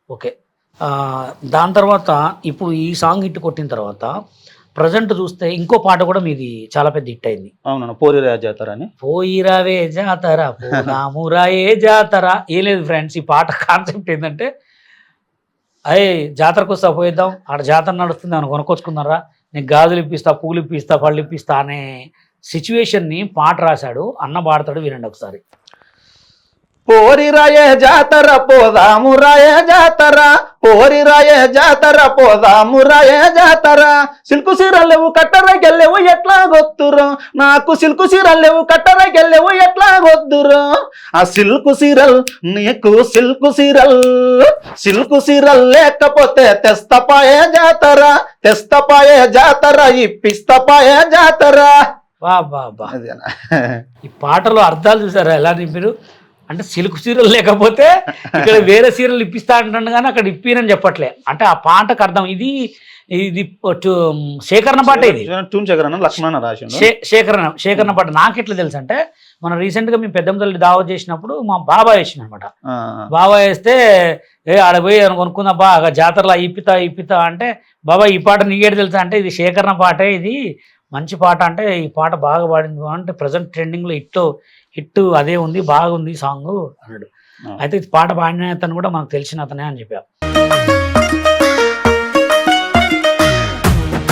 Okay. దాని తర్వాత ఇప్పుడు ఈ సాంగ్ హిట్ కొట్టిన తర్వాత ప్రెజెంట్ చూస్తే ఇంకో పాట కూడా మీది చాలా పెద్ద హిట్ అయింది. అవునన్నా 'పోరిరా జాతర' అని. పోయిరావే జాతర పోదామురాయే జాతర. ఏం లేదు ఫ్రెండ్స్, ఈ పాట కాన్సెప్ట్ ఏంటంటే, అయ్యే జాతరకు వస్తా పోయిద్దాం, ఆడ జాతర నడుస్తుంది అని కొనుక్కొచ్చుకున్నారా, నీకు గాజులు ఇప్పిస్తా, పూలు ఇప్పిస్తా, పళ్ళు ఇప్పిస్తా అనే సిచ్యువేషన్ని పాట రాశాడు. అన్న పాడతాడు, వినండి ఒకసారి. పోరిరాయే జాతర పోదామురాయే జాతర, పోరిరాయే జాతర పోదామురాయే జాతర, సిల్కు సీరలేవు కట్టరకెళ్ళేవు ఎట్లా గొత్తురు, నాకు సిల్కు సీరలేవు కట్టరకెళ్ళేవు ఎట్లా గొద్దురు, ఆ సిల్కు సీరల్ నీకు సిల్కు సీరల్, సిల్కు సీరల్ లేకపోతే తెస్తపాయే జాతర, తెస్తపాయే జాతర ఇప్పిస్తపాయే జాతర. బా బా బా, ఈ పాటలో అర్థాలు చూసారా ఎలా నింపిరు? అంటే సిల్క్ సీరియల్ లేకపోతే ఇక్కడ వేరే సీరియల్ ఇప్పిస్తా అంటాడు, కానీ అక్కడ ఇప్పినని చెప్పట్లే. అంటే ఆ పాటకు అర్థం ఇది శేఖరణ పాట, ఇది లక్ష్మణ రాసిండు. శేఖరణ పాట. నాకెట్లా తెలుసు అంటే, మనం రీసెంట్గా మేము పెద్దమ్మ తల్లి దావత్ చేసినప్పుడు మా బాబాయ్ వేసిన అనమాట. బాబాయ్ వేస్తే ఆడ పోయి కొనుక్కుందా బా జాతరలో ఇప్పితా అంటే, బాబా ఈ పాట నీకేటి తెలుసా అంటే, ఇది శేఖరణ పాటే, ఇది మంచి పాట అంటే, ఈ పాట బాగా పాడింది అంటే, ప్రజెంట్ ట్రెండింగ్లో హిట్ అదే ఉంది, బాగుంది సాంగ్ అన్నాడు. అయితే పాట పాడిన అతను కూడా మనకు తెలిసిన అతనే అని చెప్పా.